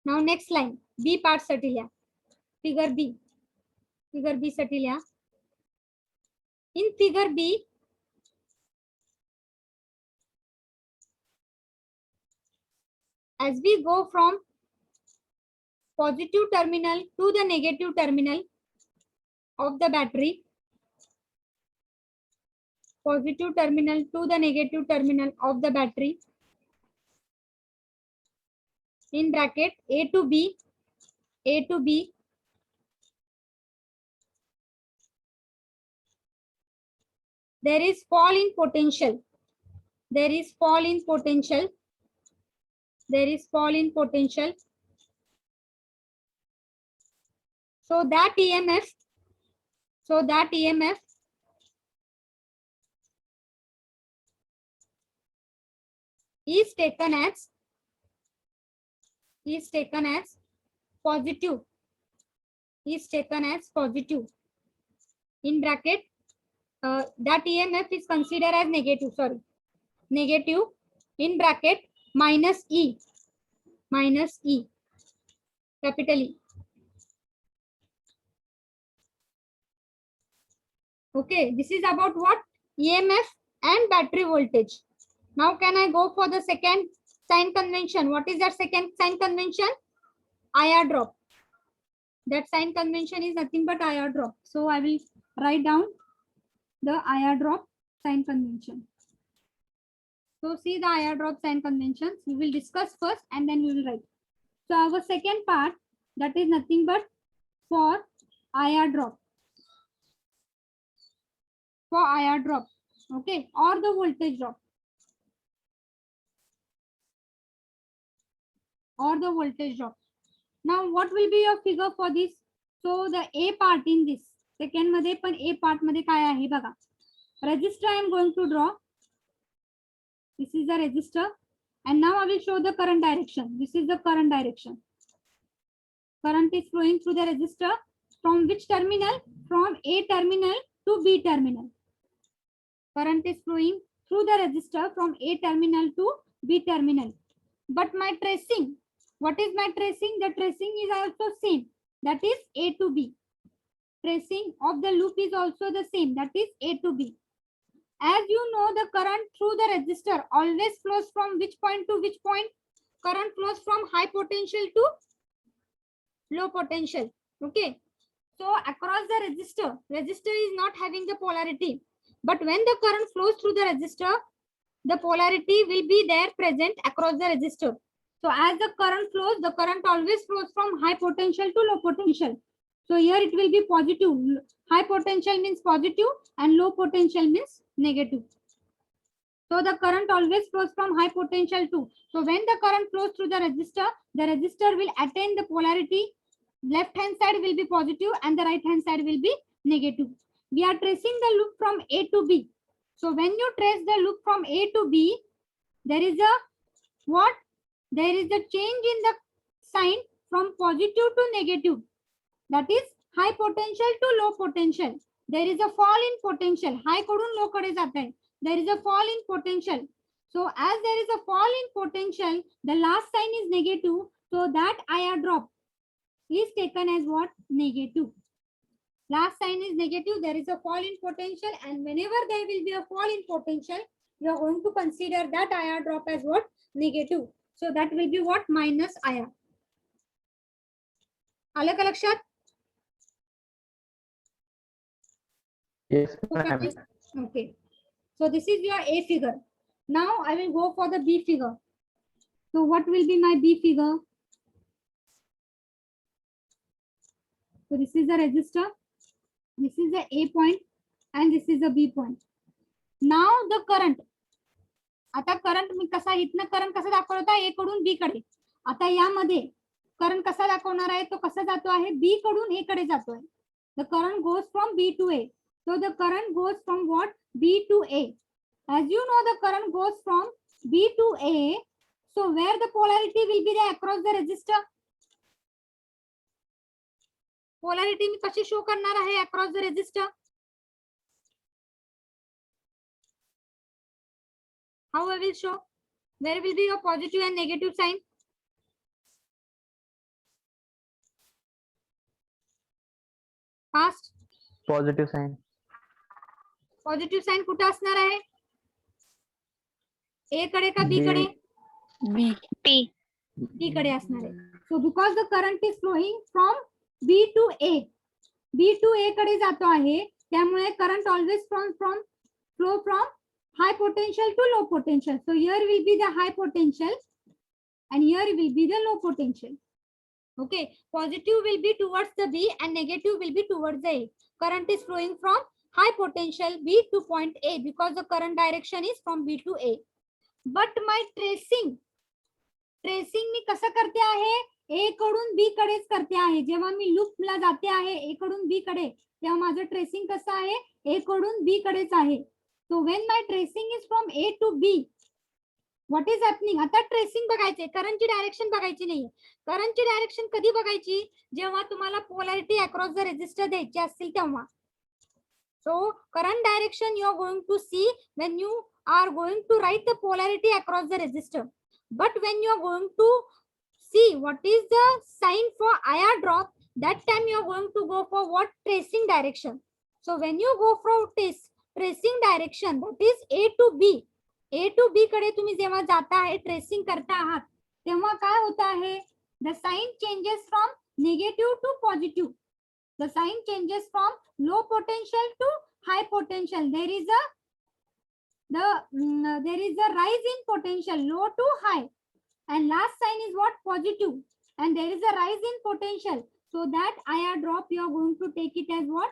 Now next line B part साठी लिहा. Figure B साठी लिहा. In figure B, as we go from positive terminal to the negative terminal of the battery, in bracket A to B, there is fall in potential. So that EMF is taken as positive. In bracket that EMF is considered as negative. In bracket minus E, capital E. Okay, this is about what? EMF and battery voltage. Now can I go for the second sign convention? What is that second sign convention? IR drop. That sign convention is nothing but IR drop. So I will write down the IR drop sign convention. So see the IR drop sign conventions. We will discuss first and then we will write. So our second part, that is nothing but for IR drop. Okay, or the voltage drop. Now what will be your figure for this? So the A part in this second मध्ये पण A part मध्ये काय आहे बघा. Resistor I am going to draw. This is the resistor and now I will show the current direction. This is the current direction. Current is flowing through the resistor from which terminal? From A terminal to B terminal. Current is flowing through the resistor from A terminal to B terminal. But my tracing, what is my tracing? The tracing is also same. That is A to B. Tracing of the loop is also the same. That is A to B. As you know, the current through the resistor always flows from which point to which point? Current flows from high potential to low potential. Okay. So across the resistor is not having the polarity. But when the current flows through the resistor, the polarity will be there present across the resistor. So as the current flows, the current always flows from high potential to low potential. So here it will be positive. High potential means positive and low potential means negative. So the current always flows from high potential to. So when the current flows through the resistor will attain the polarity. Left hand side will be positive and the right hand side will be negative. We are tracing the loop from A to B. So when you trace the loop from A to B, there is a what? There is a change in the sign from positive to negative. That is high potential to low potential. there is a fall in potential. High कडून low कडे जात आहे. There is a fall in potential. So as there is a fall in potential, the last sign is negative. So that IR drop is taken as what? Negative. Last sign is negative. There is a fall in potential, and whenever there will be a fall in potential, you are going to consider that IR drop as what? Negative. So that will be what? Minus IR. आलं का लक्षात? Yes, ma'am. Okay. So this is your A figure. Now I will go for the B figure. So what will be my B figure? So this is the resistor. This is the A point and this is the B point. Now the current. आता current मी कसा इथनं current कसा दाखवला होता A कडून B कडे. आता यामध्ये करंट कसा दाखवणार आहे तो कसा जातो आहे B कडून A कडे जातोय. The current goes from B to A. So the current goes from what? B to A. As you know, the current goes from B to A. So where the polarity will be there across the resistor? Polarity मी कशी show करणार आहे across the resistor? How I will show? Where will be your positive and negative sign? Fast. Positive sign. Positive sign कुठे असणार आहे? ए कडे का B कडे? B कडे असणार आहे. So because the current is flowing from B to A. B to A कडे जातो आहे त्यामुळे current always flow from high potential to low potential. So here will be the high potential and here will be the low potential. Okay, positive will be towards the B and negative will be towards the A. Current is flowing from high potential B to point A because the current direction is from B to A. But my tracing मी कसं करते आहे? A कडून B कडेच करते आहे. जेव्हा मी लूपला जाते आहे A कडून B कडे तेव्हा माझं ट्रेसिंग कसं आहे? A कडून B कडेच आहे. So when my tracing is from A to B, what is happening? आता ट्रेसिंग बघायचे, करंटची डायरेक्शन बघायची नाहीये. करंटची डायरेक्शन कधी बघायची? जेव्हा तुम्हाला पोलॅरिटी अक्रॉस द रेजिस्टर द्यायची असतील तेव्हा. So current direction you are going to see when you are going to write the polarity across the resistor. But when you are going to see what is the sign for IR drop, that time you are going to go for what? Tracing direction. So when you go for tracing direction, that is A to B. A to B कडे तुम्ही जेव्हा जाता आहे tracing करता आहात तेव्हा काय होत आहे? The sign changes from negative to positive. The sign changes from low potential to high potential. There is a rise in potential, low to high, and last sign is what? Positive, and there is a rise in potential. So that IR drop you are going to take it as what?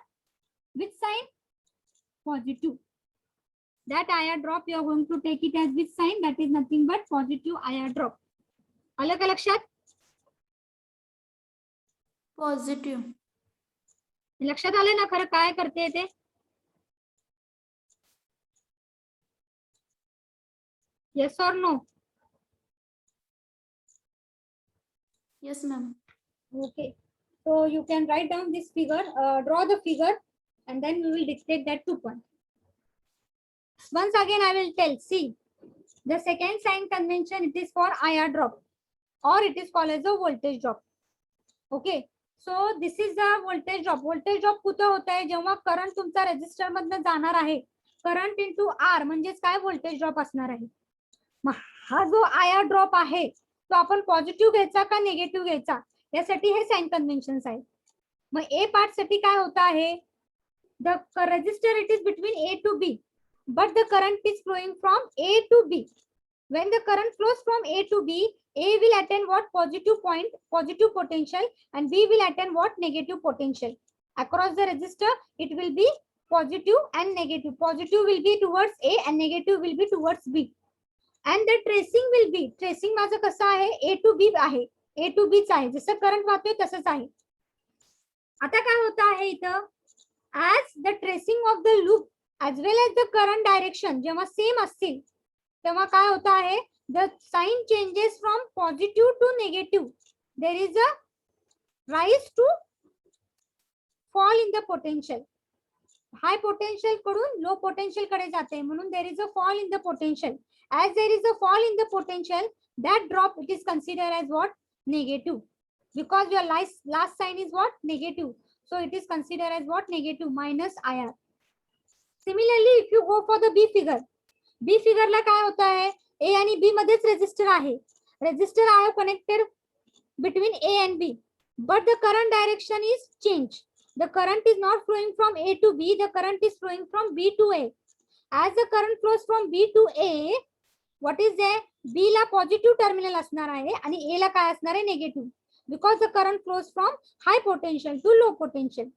Which sign? Positive. That IR drop you are going to take it as which sign? That is nothing but positive IR drop. आलं का लक्षात? Positive. लक्षात आलं ना खरं काय करते ते? Yes or no? Yes, ma'am. Okay. So you can write down this figure, draw the figure, and then we will dictate that 2 point. Once again, I will tell. See, the second sign convention, it is for IR drop, or it is called as a voltage drop. Okay. So this is the voltage drop. Voltage drop कुठे होता है? जेव्हा current तुमचा resistor मधनं जाणार आहे. Current into are म्हणजेच काय व्होल्टेज ड्रॉप असणार आहे. हा जो आयर ड्रॉप आहे तो आपण पॉझिटिव्ह घ्यायचा का निगेटिव्ह घ्यायचा यासाठी हे साइन कन्व्हेन्शन्स आहेत. मग ए पार्ट साठी काय होत आहे? The resistor it is between A to B but the current is flowing from A to B. When the current flows from A to B, A will attain what? Positive point, positive potential, and B will attain what? Negative potential. Across the resistor, it will be positive and negative. Positive will be towards A and negative will be towards B. And the tracing will be, tracing माझं कसं आहे? A to B आहे. A to B च आहे. जसं current वाहतोय तसंच आहे. आता काय होत आहे इथं? As the tracing of the loop as well as the current direction जेव्हा सेम असतील तेव्हा काय होत आहे? The sign changes from positive to negative. There is a rise to fall in the potential. Hi potential कडून लो potential कडे जाते, म्हणून there is a fall in the potential. As there is a fall in the potential, that drop it is considered as what? Negative, because your last sign is what? Negative. So it is considered as what? Negative, minus IR. Similarly, if you go for the B figure, B figure ला काय होता है? A आणि B मध्येच resistor आहे. Resistor आहे connected between A and B, but the current direction is changed. The current is not flowing from A to B, the current is flowing from B to A. As the current flows from B to A, what is there? B ला positive terminal असणार आहे आणि A ला काय असणार आहे? Negative, because the current flows from high potential to low potential.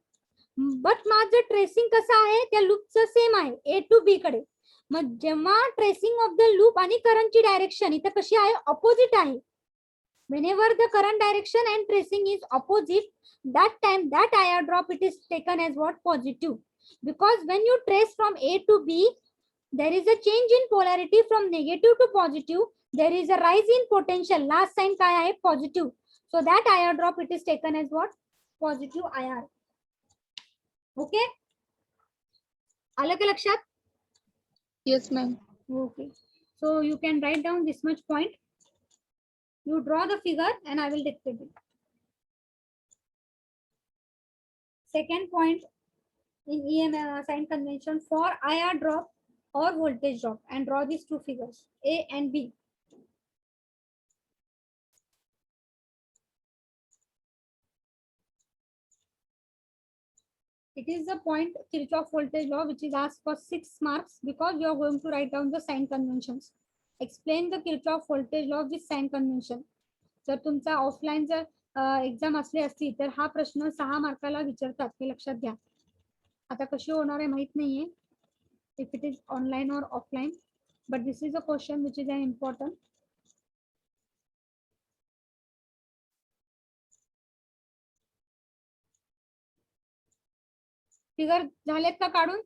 But माझं tracing कसं आहे? त्या लूपचं सेम आहे, A टू B कडे. मग जेव्हा ट्रेसिंग ऑफ द लूप आणि करंटची डायरेक्शन इथं कशी आहे? ऑपोजिट आहे. Whenever the current direction and tracing is opposite, that time that IR drop it is taken as what? Positive. Because when you trace from A to B, there is a change in polarity from negative to positive. There is a rise in potential. Last sign काय आहे? Positive. So that IR drop it is taken as what? Positive IR. Okay? आलं का लक्षात? Yes, ma'am. Okay. So you can write down this much point. You draw the figure and I will dictate it. Second point in EMF sign convention for IR drop or voltage drop, and draw these two figures, A and B. It is the point Kirchhoff voltage law which is asked for 6 marks because you are going to write down the sign conventions. Explain the Kirchhoff voltage law with sign convention. जर तुमचा offline जर exam असली असती तर हा प्रश्न 6 मार्काला विचारतात, हे लक्षात घ्या. आता कशी होणार आहे माहित नाहीये, if it is online or offline, but this is a question which is an important. Figure झालेत का काढून?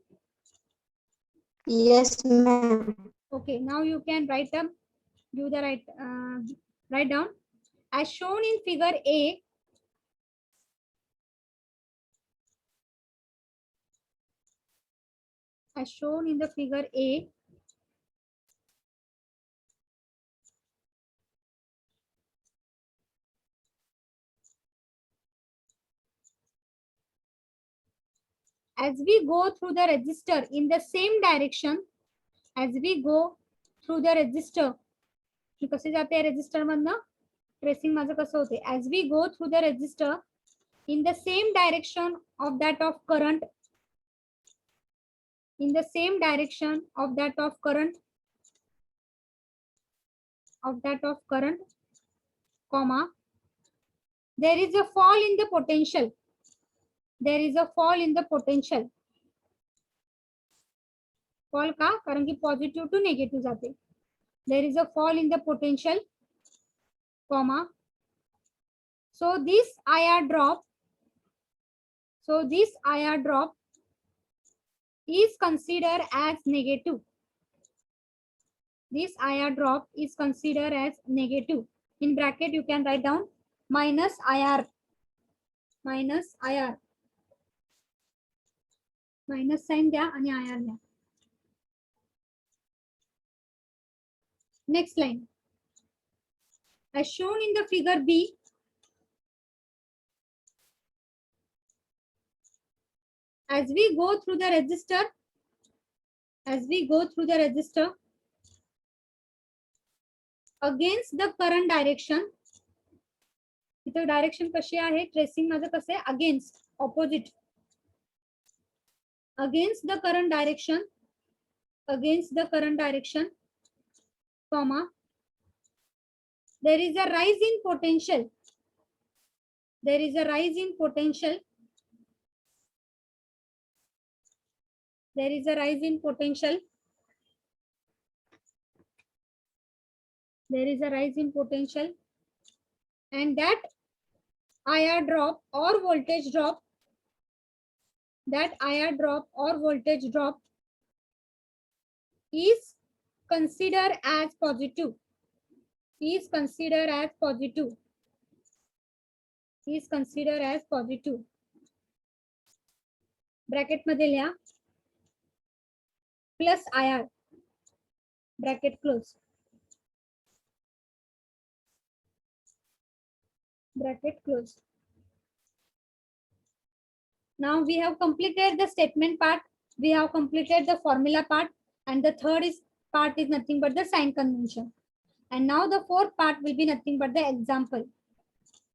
Yes, ma'am. Okay, now you can write them. Do the write down as shown in figure A. As shown in the figure A, as we go through the resistor in the same direction, as we go through the resistor, मी कसे जाते resistor मधनं? Tracing माझं कसं होते? As we go through the resistor in the same direction of that of current, in the same direction of that of current, comma, there is a fall in the potential. There is a fall in the potential. Fall का? कारण की positive to negative जाते. There is a fall in the potential, comma. So this IR drop is considered as negative. This IR drop is considered as negative. In bracket you can write down minus IR. Minus IR. Minus sign द्या आणि IR द्या. Next line. As shown in the figure B, as we go through the resistor, against the current direction, इथं direction कशी आहे? Tracing माझं कसं आहे? Against, opposite. Against the current direction, comma, there is a rise in potential. There is a rise in potential. There is a rise in potential. There is a rise in potential. And that IR drop or voltage drop, that IR drop or voltage drop is considered as positive. Is considered as positive. Is considered as positive. Bracket मध्ये लिहा plus IR. Bracket close. Bracket close. Now we have completed the statement part. We have completed the formula part, and the third part is nothing but the sign convention. And now the fourth part will be nothing but the example.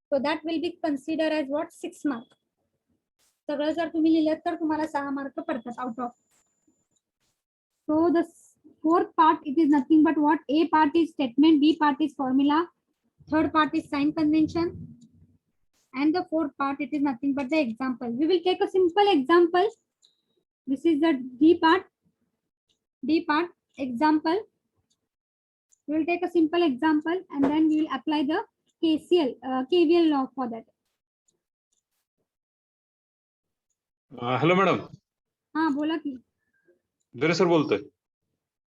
So that will be considered as what? 6 mark. सगळं जर तुम्ही लिहिलं तर तुम्हाला 6 mark पडतात out of. So the fourth part, it is nothing but what? A part is statement, B part is formula, third part is sign convention, and the fourth part, it is nothing but the example. We will take a simple example. This is the D part. D part example. We will take a simple example and then we will apply the KVL law for that. Hello madam, हाँ बोला की. जरे sir बोलतोय.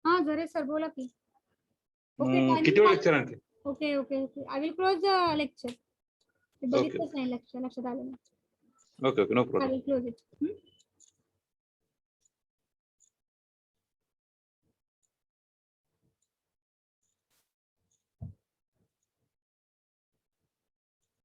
हाँ जरे sir बोला की. किती वेळ लेक्चर आणखी? Okay okay okay. I will close the lecture. बघितलंच नाही लक्षात आलं नाही. Okay okay, no I problem. will close it.